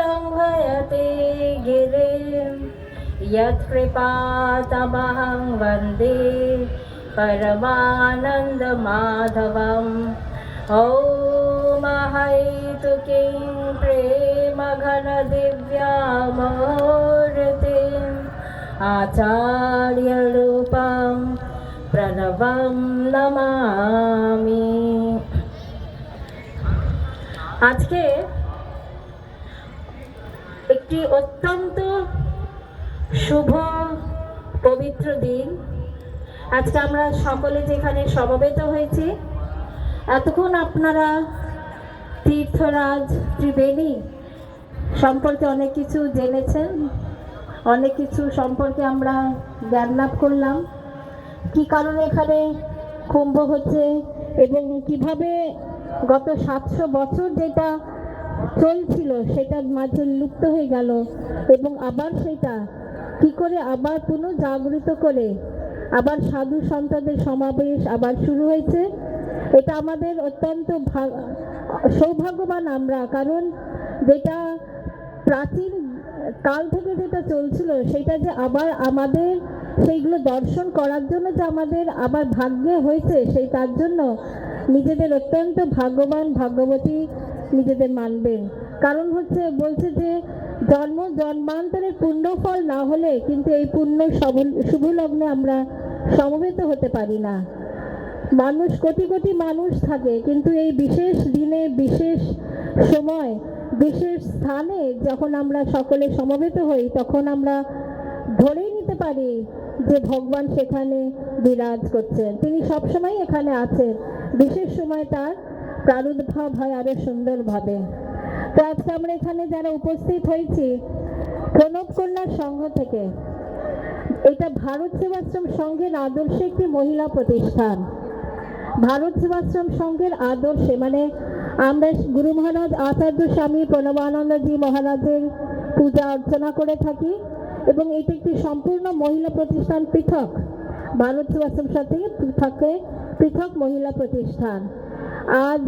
लङ्घयते गिरिं यत्कृपातमहं वन्दे परमानन्दमाधवम् ॐ हैतुकीं प्रेमघनदिव्यामूर्तिम् आचार्यरूपं प्रणवं नमामि। আজকে একটি অত্যন্ত শুভ পবিত্র দিন। আজকে আমরা সকলে যেখানে সমবেত হয়েছি, এতক্ষণ আপনারা তীর্থরাজ ত্রিবেণী সম্পর্কে অনেক কিছু জেনেছেন, অনেক কিছু সম্পর্কে আমরা জ্ঞান লাভ করলাম। কি কারণে এখানে কুম্ভ হচ্ছে এবং কিভাবে গত 700 বছর যেটা চলছিল সেটা মাঝে লুপ্ত হয়ে গেল এবং আবার সেটা কি করে আবার পুনঃজাগৃত করে আবার সাধু সন্তদের সমাবেশ আবার শুরু হয়েছে। এটা আমাদের অত্যন্ত সৌভাগ্যবান আমরা, কারণ যেটা প্রাচীন কাল থেকে যেটা চলছিল সেটা যে আবার আমাদের সেইগুলো দর্শন করার জন্য যে আমাদের আবার ভাগ্যে হয়েছে, সেই তার জন্য নিজেদের অত্যন্ত ভাগ্যবান ভাগ্যবতী নিজেদের মানবেন। কারণ হচ্ছে বলছে যে জন্মান্তরের পুণ্যফল না হলে কিন্তু এই পুণ্য শুভ লগ্নে আমরা সমবেত হতে পারি না। মানুষ কোটি কোটি মানুষ থাকে, কিন্তু এই বিশেষ দিনে বিশেষ সময় বিশেষ স্থানে যখন আমরা সকলে সমবেত হই তখন আমরা ধরেই নিতে পারি যে ভগবান সেখানে বিরাজ করছেন, তিনি সবসময় এখানে আছেন। বিশেষ সময় তার প্রাদুর্ভাব হয় আরো সুন্দরভাবে। তো আজকে আমরা এখানে যারা উপস্থিত হয়েছি প্রণব কন্যা সংঘ থেকে, এটা ভারত সেবাশ্রম সংঘের আদর্শে একটি মহিলা প্রতিষ্ঠান। ভারত সেবাশ্রম সংঘের আদর্শে মানে আমরা গুরু মহারাজ আচার্য স্বামী প্রণবানন্দজি মহারাজের পূজা অর্চনা করে থাকি এবং এটি একটি সম্পূর্ণ মহিলা প্রতিষ্ঠান, পৃথক ভারত সেবাশ্রম থেকে পৃথক মহিলা প্রতিষ্ঠান। আজ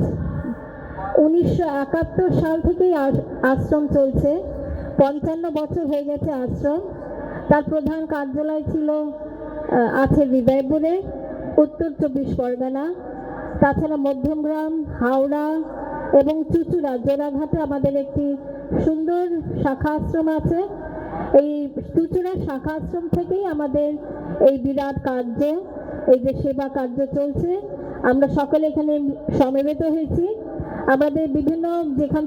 1971 সাল থেকেই আশ্রম চলছে, 55 বছর হয়ে গেছে আশ্রম। তার প্রধান কার্যালয় ছিল আছে হৃদয়পুরে, উত্তর 24 পরগনা। তাছাড়া মধ্যমগ্রাম, হাওড়া এবং চুচুড়া জোড়াঘাটে আমাদের একটি সুন্দর শাখা আশ্রম আছে। এই চুচুড়া শাখা আশ্রম থেকেই আমাদের এই বিরাট কার্য, এই যে সেবা কার্য চলছে। আমরা সকলে এখানে সমবেত হয়েছি। আমাদের বিভিন্ন যেখানে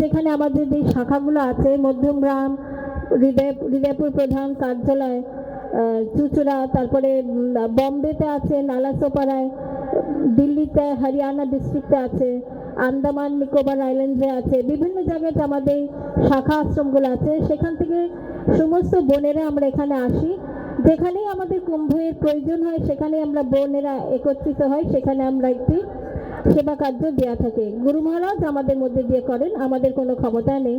যেখানে আমাদের যে শাখাগুলো আছে, মধ্যমগ্রাম, হৃদয়পুর প্রধান কার্যালয়, চুচুড়া, তারপরে বম্বেতে আছে নালাসোপাড়ায়, দিল্লিতে হরিয়ানা ডিস্ট্রিক্টে আছে, আন্দামান নিকোবর আইল্যান্ডে আছে, বিভিন্ন জায়গায় আমাদের শাখা আশ্রমগুলো আছে। সেখান থেকে সমস্ত বোনেরা আমরা এখানে আসি, যেখানেই আমাদের কুম্ভের প্রয়োজন হয় সেখানে আমরা বোনেরা একত্রিত হয়, সেখানে আমরা একটি সেবা কার্য দেওয়া থাকে। গুরু মহারাজ আমাদের মধ্যে দিয়ে করেন, আমাদের কোনো ক্ষমতা নেই।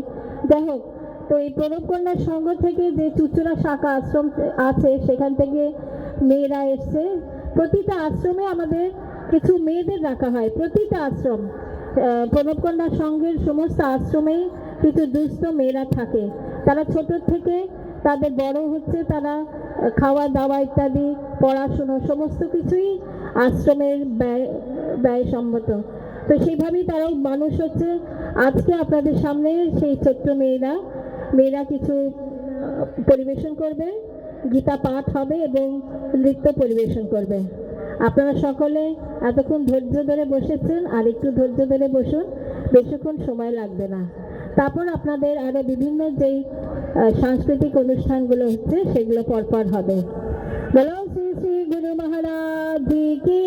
যাই হোক, তো এই প্রণব কন্যার সংঘ থেকে যে চুচুড়া শাখা আশ্রম আছে সেখান থেকে মেয়েরা এসছে। প্রতিটা আশ্রমে আমাদের কিছু মেয়েদের রাখা হয়, প্রতিটা আশ্রম প্রণব কন্যা সংঘের সমস্ত আশ্রমেই কিছু দুস্থ মেয়েরা থাকে। তারা ছোট থেকে তাদের বড় হচ্ছে, তারা খাওয়া দাওয়া ইত্যাদি পড়াশুনো সমস্ত কিছুই আশ্রমের ব্যয়সম্মত। তো সেইভাবেই তারাও মানুষ হচ্ছে। আজকে আপনাদের সামনে সেই ছোট্ট মেয়েরা কিছু পরিবেশন করবে, গীতা পাঠ হবে এবং নৃত্য পরিবেশন করবে। আপনারা সকলে এতক্ষণ ধৈর্য ধরে বসেছেন, আর একটু ধৈর্য ধরে বসুন, বেশিক্ষণ সময় লাগবে না। তারপর আপনাদের আরো বিভিন্ন যেই সাংস্কৃতিক অনুষ্ঠানগুলো হচ্ছে সেগুলো পরপর হবে। বলো শ্রী শ্রী গুরু মহারাজ কি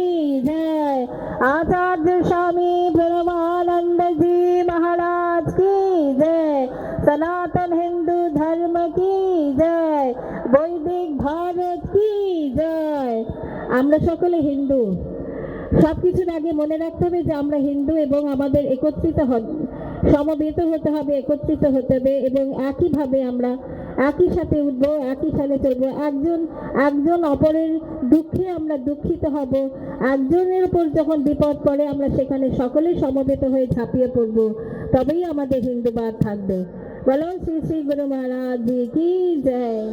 জয়, आचार्य स्वामी प्रणवानंद जी महाराज की जय, सनातन हिंदू धर्म की जय, वैदिक भारत की जय। আমরা সকলে হিন্দু। সবকিছুর আগে মনে রাখতে হবে যে আমরা হিন্দু এবং আমাদের একত্রিত সমবেত হতে হবে, একত্রিত হতে হবে এবং একইভাবে আমরা একই সাথে উঠবো, একই সাথে চলবো। একজন অপরের দুঃখে আমরা দুঃখিত হব। একজনের উপর যখন বিপদ পড়ে আমরা সেখানে সকলেই সমবেত হয়ে ঝাঁপিয়ে পড়ব, তবেই আমাদের হিন্দুবাদ থাকবে। বলো শ্রী শ্রী গুরু মহারাজ জি কি জয়।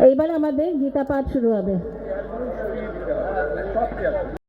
এইবার আমাদের গীতা পাঠ শুরু হবে।